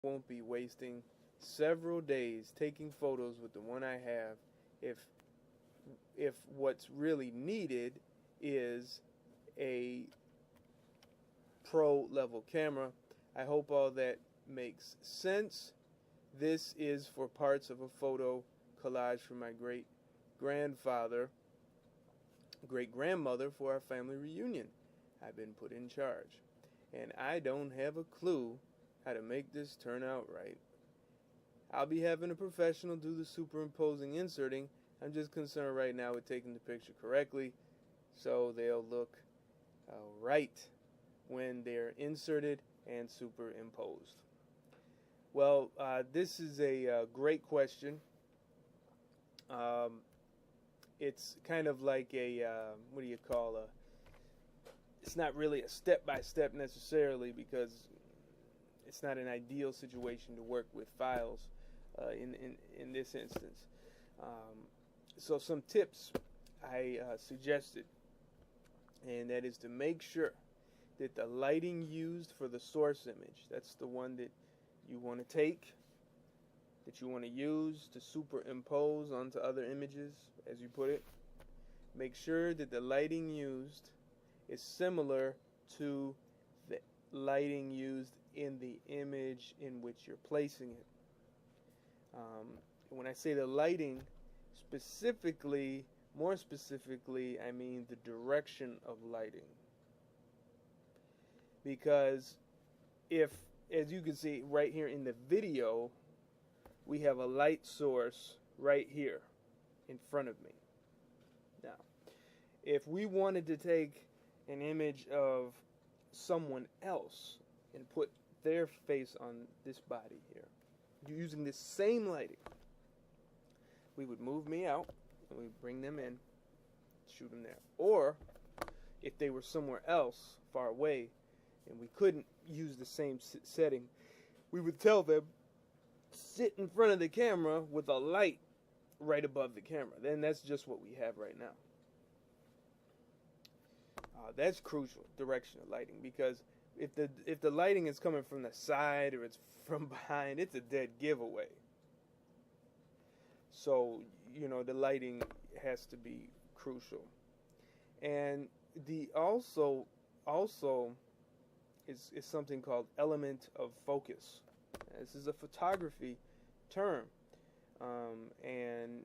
won't be wasting several days taking photos with the one I have if what's really needed is a pro level camera. I hope all that makes sense. This is for parts of a photo collage from my great grandmother for our family reunion. I've been put in charge, and I don't have a clue how to make this turn out right. I'll be having a professional do the superimposing inserting. I'm just concerned right now with taking the picture correctly so they'll look right when they're inserted and superimposed. Well, this is a great question. It's kind of like a, what do you call it's not really a step-by-step necessarily, because it's not an ideal situation to work with files in this instance. So some tips I suggested, and that is to make sure that the lighting used for the source image, that's the one that you want to take, that you want to use to superimpose onto other images, as you put it, make sure that the lighting used is similar to the lighting used in the image in which you're placing it. When I say the lighting, more specifically, I mean the direction of lighting. Because if, as you can see right here in the video, we have a light source right here in front of me. Now, if we wanted to take an image of someone else and put their face on this body here, using this same lighting, we would move me out and we bring them in, shoot them there. Or if they were somewhere else far away and we couldn't use the same setting, we would tell them, sit in front of the camera with a light right above the camera. Then that's just what we have right now. That's crucial, direction of lighting, because if the lighting is coming from the side or it's from behind, it's a dead giveaway. So, the lighting has to be crucial. And the also is something called element of focus. This is a photography term, and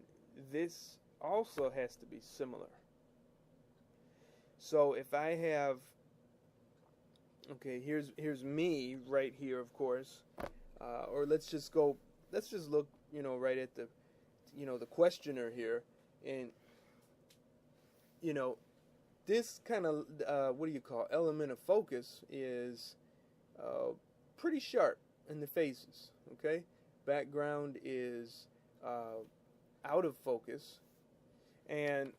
this also has to be similar. So if I have, okay, here's me right here, of course, or let's just look, right at the, the questioner here, and this kind of element of focus is pretty sharp in the faces. Okay, background is out of focus, and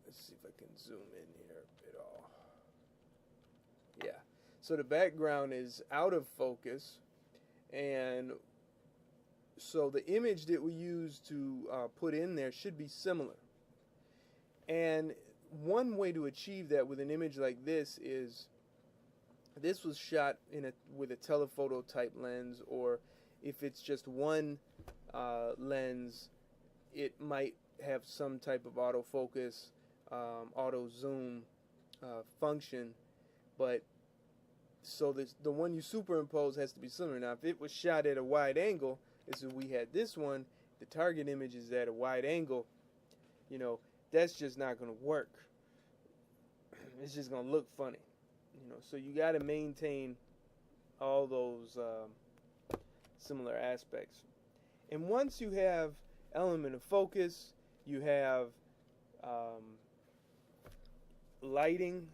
let's see if I can zoom in here a bit. Yeah, so the background is out of focus, and so the image that we use to put in there should be similar. And one way to achieve that with an image like this is, this was shot with a telephoto type lens, or if it's just one lens, it might have some type of autofocus, auto zoom function. But so the one you superimpose has to be similar. Now, if it was shot at a wide angle, as we had this one, the target image is at a wide angle, that's just not going to work. It's just going to look funny. So you got to maintain all those similar aspects. And once you have element of focus, you have lighting,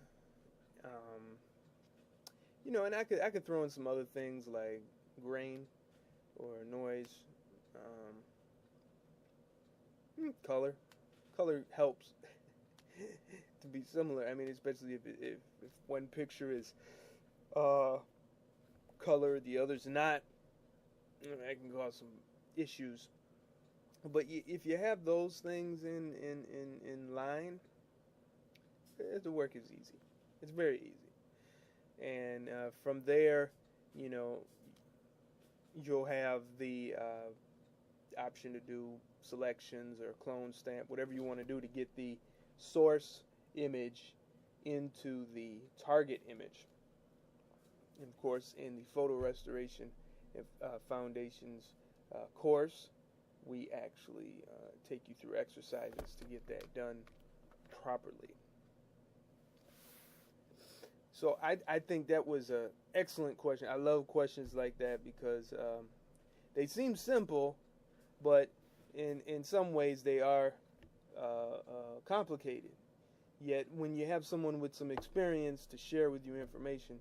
and I could throw in some other things like grain or noise, color. Color helps to be similar. I mean, especially if one picture is color, the other's not, that can cause some issues. But if you have those things in line, the work is easy. It's very easy. And from there, you'll have the option to do selections or clone stamp, whatever you want to do to get the source image into the target image. And of course, in the Photo Restoration Foundations course, we actually take you through exercises to get that done properly. So I think that was an excellent question. I love questions like that because they seem simple, but in some ways they are complicated. Yet when you have someone with some experience to share with you information,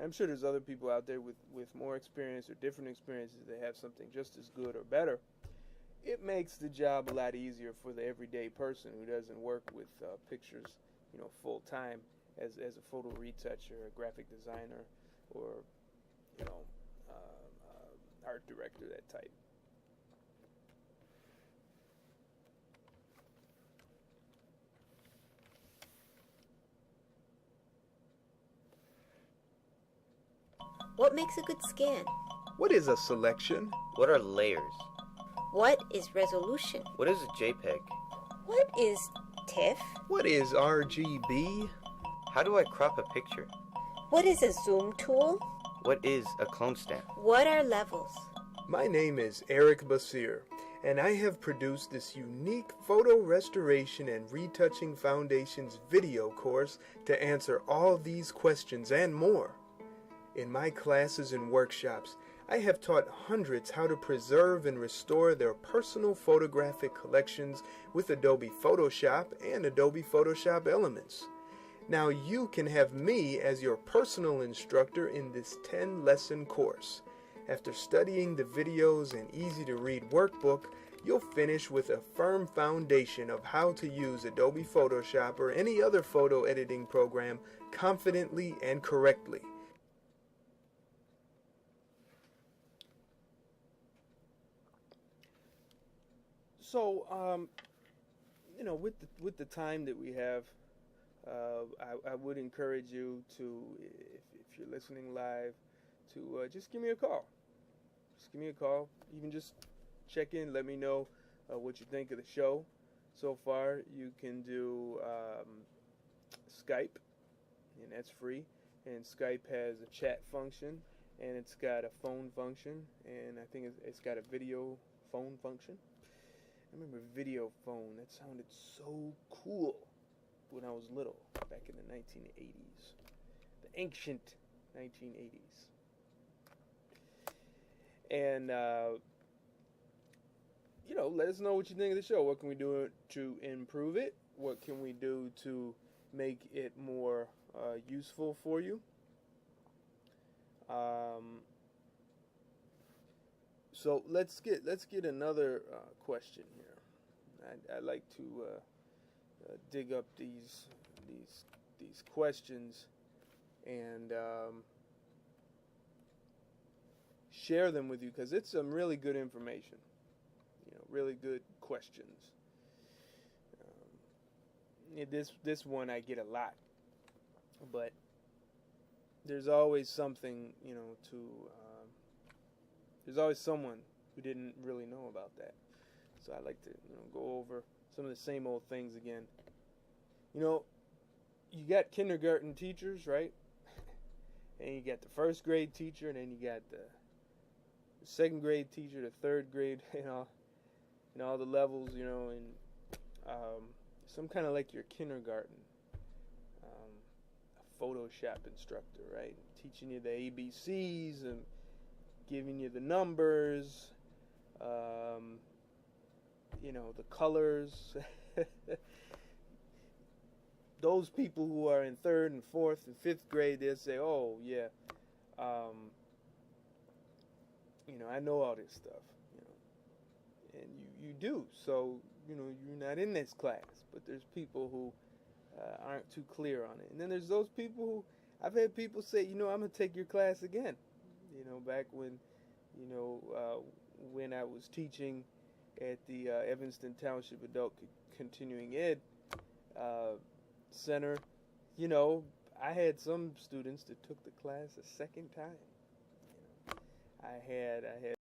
I'm sure there's other people out there with more experience or different experiences that have something just as good or better, it makes the job a lot easier for the everyday person who doesn't work with pictures, full time as a photo retoucher, a graphic designer, or art director, that type. What makes a good scan? What is a selection? What are layers? What is resolution? What is a JPEG? What is TIFF? What is RGB? How do I crop a picture? What is a zoom tool? What is a clone stamp? What are levels? My name is Eric Basir, and I have produced this unique Photo Restoration and Retouching Foundations video course to answer all these questions and more. In my classes and workshops, I have taught hundreds how to preserve and restore their personal photographic collections with Adobe Photoshop and Adobe Photoshop Elements. Now you can have me as your personal instructor in this 10-lesson course. After studying the videos and easy-to-read workbook, you'll finish with a firm foundation of how to use Adobe Photoshop or any other photo editing program confidently and correctly. So, with the time that we have, I would encourage you to, if you're listening live, to just give me a call. Just give me a call. Even just check in, let me know what you think of the show so far. You can do Skype, and that's free. And Skype has a chat function, and it's got a phone function, and I think it's got a video phone function. I remember video phone. That sounded so cool when I was little, back in the 1980s. The ancient 1980s. And, let us know what you think of the show. What can we do to improve it? What can we do to make it more useful for you? So let's get another question here. I like to dig up these questions and share them with you because it's some really good information. Really good questions. This one I get a lot, but there's always something there's always someone who didn't really know about that. So I like to go over some of the same old things again. You got kindergarten teachers, right? And you got the first grade teacher, and then you got the second grade teacher, the third grade, and all the levels, and some kind of like your kindergarten Photoshop instructor, right? Teaching you the ABCs and giving you the numbers, the colors. Those people who are in third and fourth and fifth grade, they'll say, "Oh yeah, I know all this stuff," and you do. So you're not in this class, but there's people who aren't too clear on it. And then there's those people who I've had people say, I'm gonna take your class again. Back when when I was teaching at the Evanston Township Adult Continuing Ed Center, I had some students that took the class a second time. I had